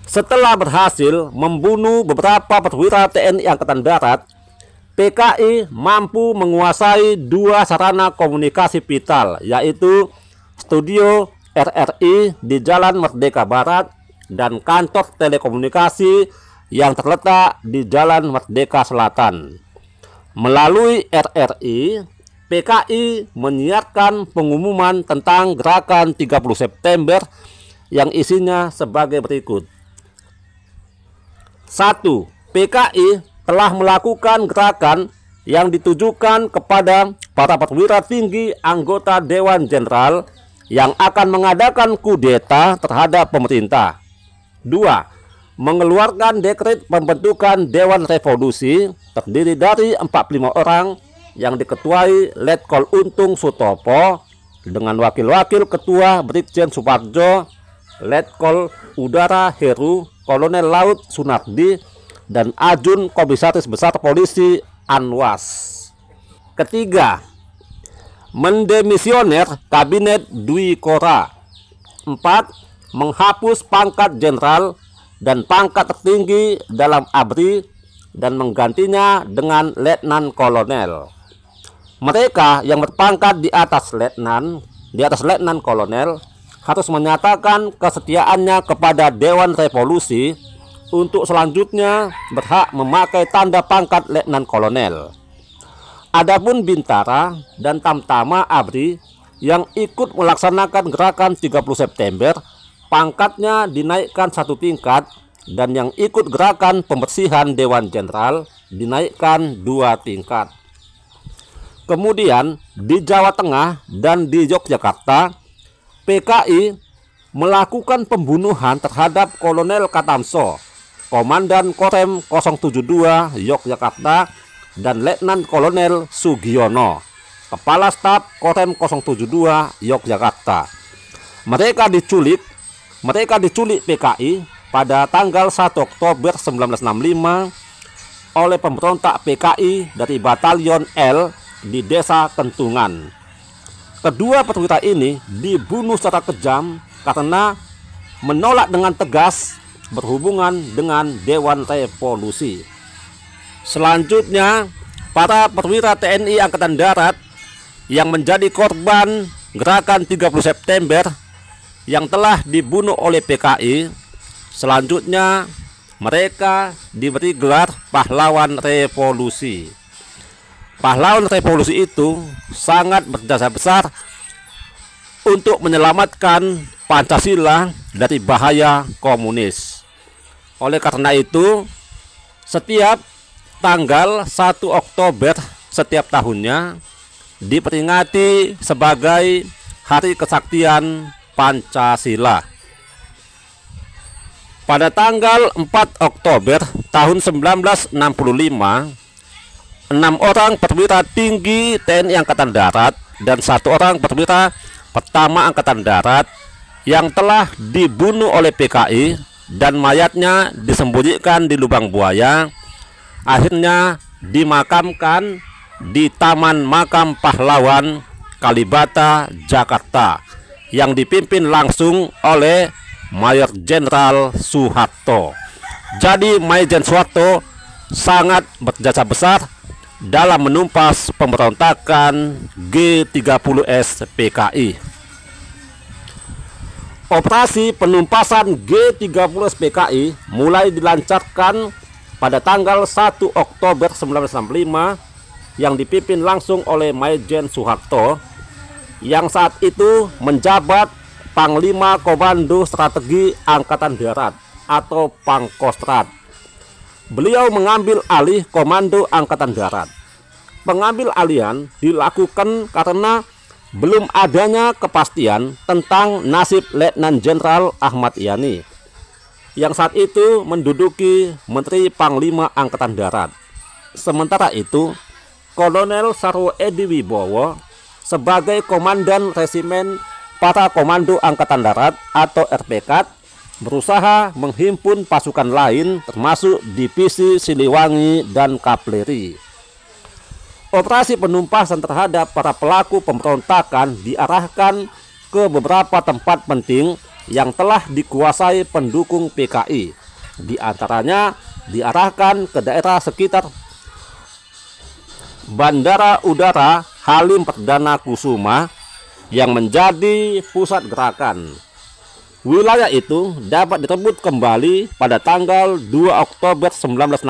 Setelah berhasil membunuh beberapa perwira TNI Angkatan Darat, PKI mampu menguasai dua sarana komunikasi vital, yaitu studio RRI di Jalan Merdeka Barat dan kantor telekomunikasi yang terletak di Jalan Merdeka Selatan. Melalui RRI, PKI menyiarkan pengumuman tentang gerakan 30 September yang isinya sebagai berikut. 1. PKI telah melakukan gerakan yang ditujukan kepada para perwira tinggi anggota Dewan Jenderal yang akan mengadakan kudeta terhadap pemerintah. 2. Mengeluarkan dekret pembentukan Dewan Revolusi terdiri dari 45 orang yang diketuai Letkol Untung Sutopo dengan wakil-wakil ketua Brigjen Suparjo, Letkol Udara Heru, Kolonel Laut Sunardi, dan Ajun Komisaris Besar Polisi Anwas. Ketiga, mendemisioner Kabinet Dwi Kora. 4. Menghapus pangkat jenderal dan pangkat tertinggi dalam ABRI dan menggantinya dengan letnan kolonel. Mereka yang berpangkat di atas letnan kolonel harus menyatakan kesetiaannya kepada Dewan Revolusi untuk selanjutnya berhak memakai tanda pangkat letnan kolonel. Adapun Bintara dan Tamtama ABRI yang ikut melaksanakan gerakan 30 September, pangkatnya dinaikkan 1 tingkat, dan yang ikut gerakan pembersihan Dewan Jenderal dinaikkan 2 tingkat. Kemudian di Jawa Tengah dan di Yogyakarta, PKI melakukan pembunuhan terhadap Kolonel Katamso, Komandan Korem 072 Yogyakarta, dan Letnan Kolonel Sugiono, Kepala Staf Korem 072 Yogyakarta. Mereka diculik PKI pada tanggal 1 Oktober 1965 oleh pemberontak PKI dari Batalion L di Desa Kentungan. Kedua perwira ini dibunuh secara kejam karena menolak dengan tegas berhubungan dengan Dewan Revolusi. Selanjutnya, para perwira TNI Angkatan Darat yang menjadi korban gerakan 30 September yang telah dibunuh oleh PKI, selanjutnya mereka diberi gelar pahlawan revolusi. Pahlawan revolusi itu sangat berjasa besar untuk menyelamatkan Pancasila dari bahaya komunis. Oleh karena itu, setiap tanggal 1 Oktober setiap tahunnya diperingati sebagai Hari Kesaktian Pancasila. Pada tanggal 4 Oktober tahun 1965, 6 orang perwira tinggi TNI Angkatan Darat dan 1 orang perwira pertama Angkatan Darat yang telah dibunuh oleh PKI dan mayatnya disembunyikan di lubang buaya, akhirnya dimakamkan di Taman Makam Pahlawan Kalibata, Jakarta, yang dipimpin langsung oleh Mayor Jenderal Soeharto. Jadi Mayor Jenderal Soeharto sangat berjasa besar dalam menumpas pemberontakan G30S PKI. Operasi penumpasan G30S PKI mulai dilancarkan pada tanggal 1 Oktober 1965 yang dipimpin langsung oleh Mayor Jenderal Soeharto yang saat itu menjabat Panglima Komando Strategi Angkatan Darat atau Pangkostrat. Beliau mengambil alih Komando Angkatan Darat. Pengambil alihan dilakukan karena belum adanya kepastian tentang nasib Letnan Jenderal Ahmad Yani yang saat itu menduduki Menteri Panglima Angkatan Darat. Sementara itu, Kolonel Sarwo Edi Wibowo sebagai Komandan Resimen Para Komando Angkatan Darat atau RPK berusaha menghimpun pasukan lain termasuk divisi Siliwangi dan Kavaleri. Operasi penumpasan terhadap para pelaku pemberontakan diarahkan ke beberapa tempat penting yang telah dikuasai pendukung PKI. Di antaranya diarahkan ke daerah sekitar Bandara Udara Halim Perdana Kusuma yang menjadi pusat gerakan. Wilayah itu dapat direbut kembali pada tanggal 2 Oktober 1965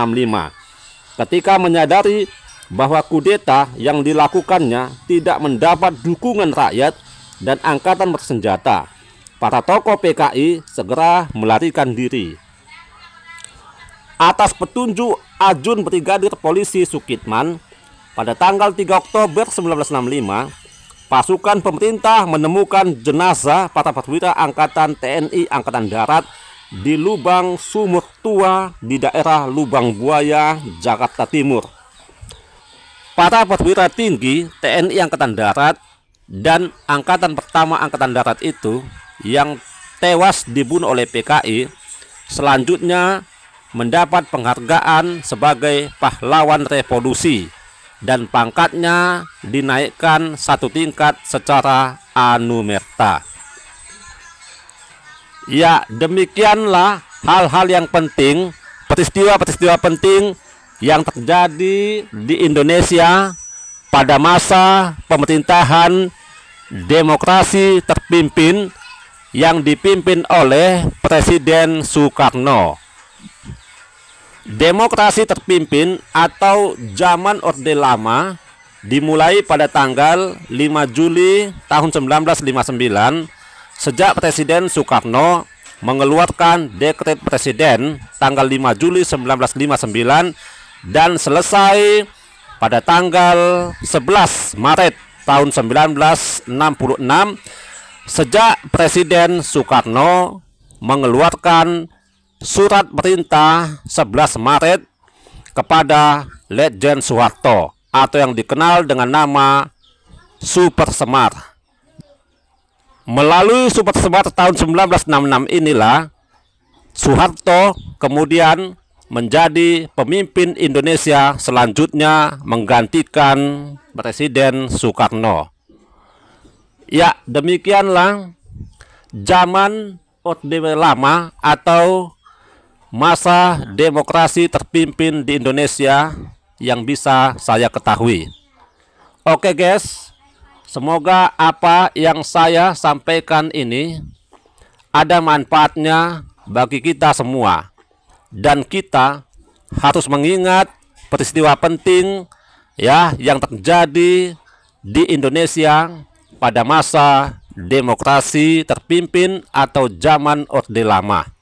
ketika menyadari bahwa kudeta yang dilakukannya tidak mendapat dukungan rakyat dan angkatan bersenjata. Para tokoh PKI segera melarikan diri. Atas petunjuk Ajun Brigadir Polisi Sukitman, pada tanggal 3 Oktober 1965, pasukan pemerintah menemukan jenazah para perwira angkatan TNI Angkatan Darat di lubang sumur tua di daerah Lubang Buaya, Jakarta Timur. Para perwira tinggi TNI Angkatan Darat dan Angkatan Pertama Angkatan Darat itu yang tewas dibunuh oleh PKI selanjutnya mendapat penghargaan sebagai pahlawan revolusi dan pangkatnya dinaikkan satu tingkat secara anumerta. Ya, demikianlah hal-hal yang penting, peristiwa-peristiwa penting yang terjadi di Indonesia pada masa pemerintahan demokrasi terpimpin yang dipimpin oleh Presiden Soekarno. Demokrasi terpimpin atau zaman Orde Lama dimulai pada tanggal 5 Juli tahun 1959 sejak Presiden Soekarno mengeluarkan dekret Presiden tanggal 5 Juli 1959 dan selesai pada tanggal 11 Maret tahun 1966 sejak Presiden Soekarno mengeluarkan surat perintah 11 Maret kepada Letjen Soeharto atau yang dikenal dengan nama Super Semar. Melalui Super Semar tahun 1966 inilah Soeharto kemudian menjadi pemimpin Indonesia selanjutnya menggantikan Presiden Soekarno. Ya, demikianlah zaman Orde Lama atau masa demokrasi terpimpin di Indonesia yang bisa saya ketahui. Oke guys, semoga apa yang saya sampaikan ini ada manfaatnya bagi kita semua. Dan kita harus mengingat peristiwa penting ya yang terjadi di Indonesia pada masa demokrasi terpimpin atau zaman Orde Lama.